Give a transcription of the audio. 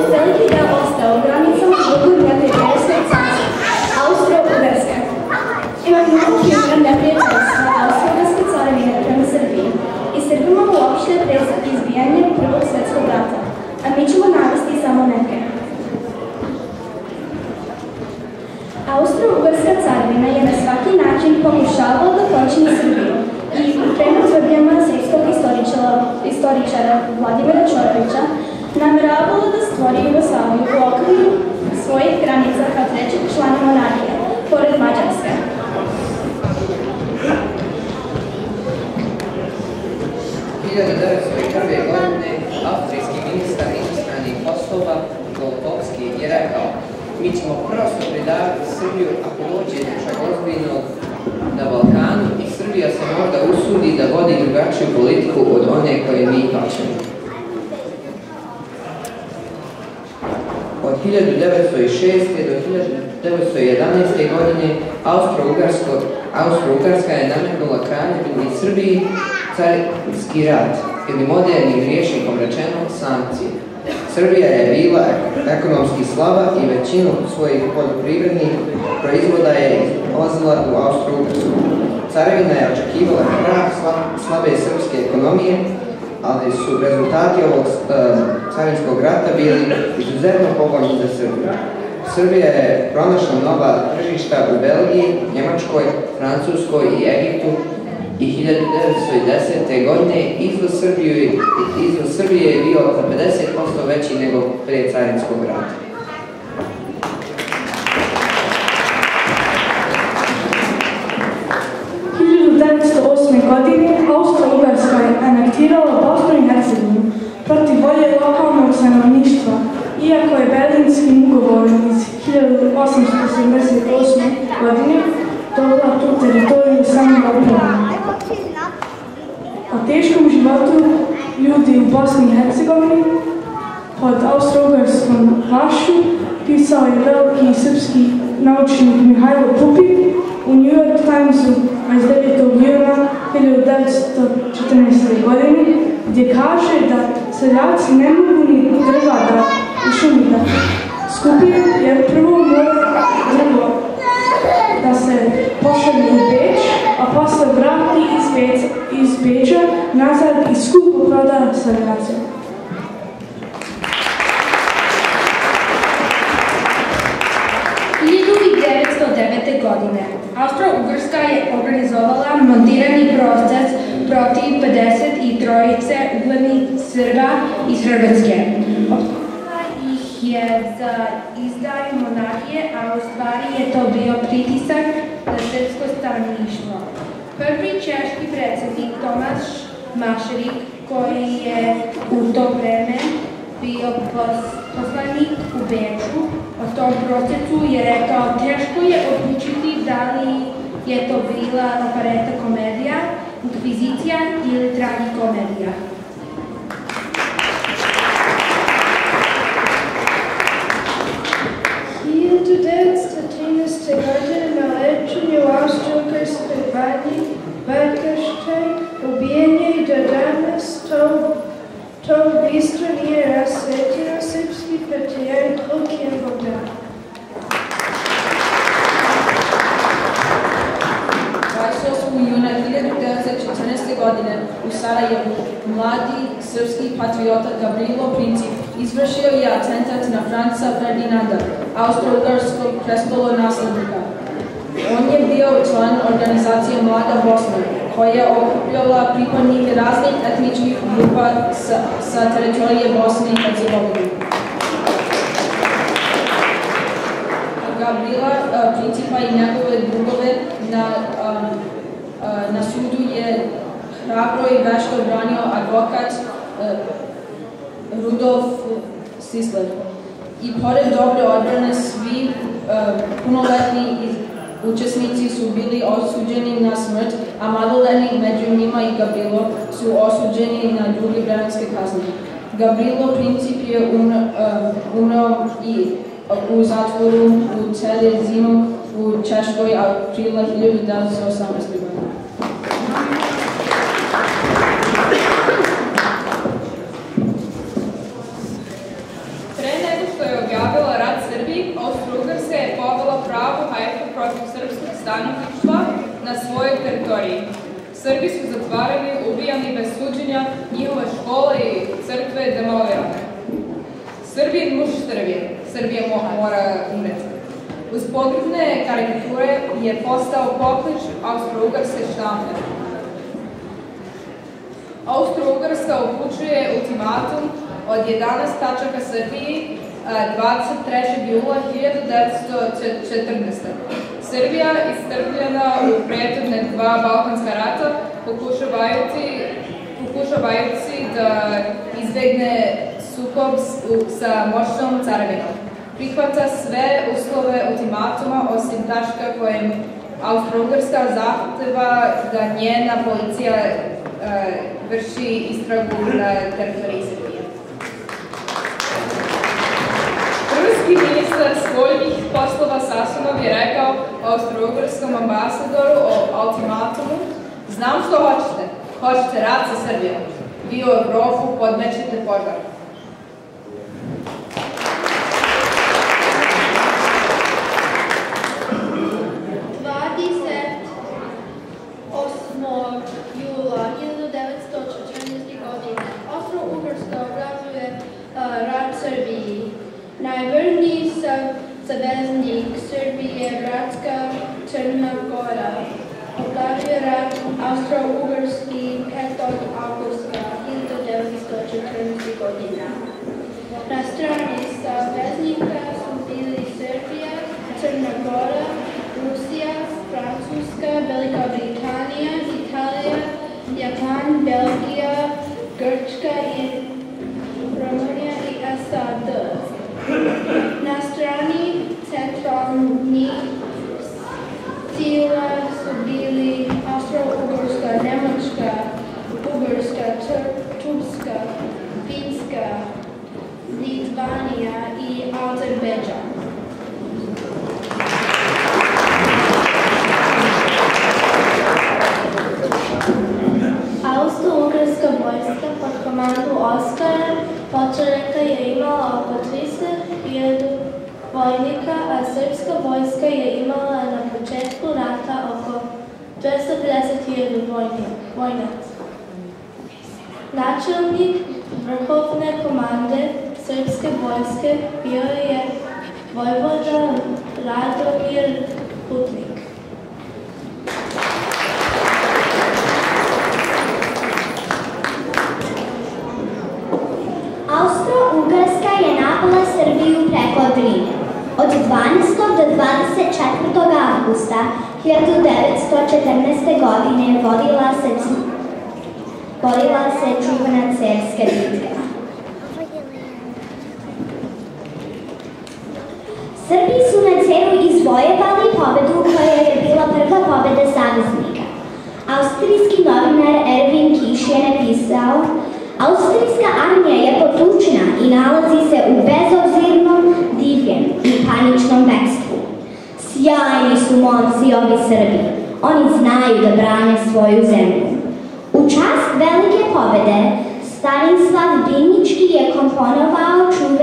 Nažalost, veliki deo ostao u granicama zbog neprijateljskog carstva Austro-Ugarske. Imamo mnogo primjera neprijateljstva Austro-Ugarske carevine prema Srbiji i Srbima uopšte pre izbijanja Prvog svjetskog rata, a mi ćemo navesti samo neke. Austro-Ugarska carevina je na svaki način pokušavala da počini Srbiju i prema tvrdnjama srpskog istoričara Vladimira Čorovića nameravala da stvori Jugoslaviju u okviru svojih granica kao trećeg člana monarhije, pored Mađarske. U 1901. godine austrijski ministar inostranih poslova Goltovski je rekao: mi ćemo prosto predavati Srbiju ako dođe nečeg ozbiljnog na Balkanu i Srbija se možda usudi da vodi drugačiju politiku od one koje mi hoćemo. Od 1906. do 1911. godine Austro-Ugarska je nametnula Kraljevini Srbiji carinski rat, ili modernim rječnikom rečeno sankcije. Srbija je bila ekonomski slaba i većinu svojih poljoprivrednih proizvoda je izvozila u Austro-Ugarsku. Carevina je očekivala krah slabe srpske ekonomije, ali su rezultati ovog carinskog rata bili izuzetno povoljni za Srbiju. Srbija je pronašla nova tržišta u Belgiji, Njemačkoj, Francuskoj i Egiptu i 1910. godine izvoz Srbije je bio za 50% veći nego pre carinskog rata. Godine Austro-Ugarska je anektirala Bosnu i Hercegovinu protiv volje lokalnog stanovništva, iako je Berlinskim ugovorom iz 1878. godine dobila tu teritoriju samoupravno. O teškom životu ljudi u Bosni i Hercegovini pod Austro-Ugarskom vlašću pisao je veliki srpski naučnik Mihajlo Pupin u New York Timesu 29. juna 1914. godine, gdje kaže da seljaci ne mogu ni drva da i šumi da skupiju, jer prvo mora drvo da se pošalje u Beč, a posle vrati iz Beča nazad i skupo proda seljacima. Godine. Austro-Ugarska je organizovala montirani proces protiv 53 uglednih Srba iz Hrvatske. Optužila ih je za izdaju monarhije, a u stvari je to bio pritisak na srpsko stanovništvo. Prvi češki predsjednik Tomaš Mašerik, koji je u to vreme bio poslanik u Beču, o tom procesu je rekao: teško je odlučiti da li je to bila opereta komedija, inkvizicija ili tragikomedija. I 1913. godine na lečenju u Austro-Ugarskoj banji Vajkaštaj ubijen je i do danas to ubistvo nije rasvetilo srpski patrijarh Lukijan Bogdan. 28. juna 1914. godine u Sarajevu mladi srpski patriota Gavrilo Princip izvršio je atentat na Franca Ferdinanda, austro-ugarskog prestolonaslednika. On je bio član organizacije Mlada Bosna, koja je okupljala pripadnike raznih etničkih grupa sa teritorije Bosne i Hercegovine. Gavrila Principa i njegove drugove na sudu je hrabro i vešto branio advokat Rudolf Sisler. I pored dobre odbrane, svi punoletni učesnici su bili osuđeni na smrt, a maloletni, među njima i Gavrilo, su osuđeni na druge vremenske kazne. Gavrilo Princip je umro i u zatvoru u Celezinu u Češkoj aprila 1918. godine. Pre nego izbojovala pravu hajku protiv srpskog stanovništva na svojoj teritoriji. Srbi su zatvarani, ubijani bez suđenja, njihove škole i crkve demolirane. Srbije muž Srbija mora umreti. Uz pogrdne karikature je postao poklič austro-ugarske štampe. Austro-Ugarska upućuje ultimatum od 11 tačaka Srbiji 23. jula 1914. Srbija istrpljena u prethodne dva balkanska rata, pokušavajući da izbegne sukob sa moćnom caravinom. Prihvata sve uslove ultimatuma osim tačka kojem Austro-Ugarska zahteva da njena policija vrši istragu na teritoriji Srbije. Ruski ministar spoljnih poslova Sasunov je rekao austro-ugarskom ambasadoru o ultimatumu: znam što hoćete. Hoćete rat sa Srbijom. Vi u Evropu podmećete požar. Jula 1914. godine Austro-Ugarska obrazuje rat Srbiji. Najvrniji saveznik Srbije, bratska Crna Gora, obrazuje rat Austro-Ugarski 5. augusta 1914. godina. Na strani saveznika su bili Srbija, Crna Gora, Rusija, Francuska, Velika Britanija, Italija, Japan, Belgija, Grčka i Rumunija i SAD. Na strani centralnih sila su bili Austro-Ugarska, Nemačka, Bugarska, Turska, Finska, Litvanija i Azerbejdžan. Austro-Ugarska vojska pod komandu Oskara Počereka je imala oko 300.000 vojnika, a srpska vojska je imala na početku rata oko 250.000 vojnaca. Načelnik vrhovne komande srpske vojske bio je vojvoda Radomir Putnik. Austro-Ugarska je napala Srbiju preko Drine. Od 12. do 24. avgusta 1914. godine vodila se čuvena Cerska bitka. Srbi su na Ceru izvojevali pobedu koja je bila prva pobeda saveznika. Austrijski novinar Erwin Kiš je napisao: austrijska armija je potučena i nalazi se u bezobzirnom, divljem i paničnom bekstvu. Sjajni su momci ovi Srbi. Oni znaju da brane svoju zemlju. U čast velike pobede Stanislav Binički je komponovao čuveni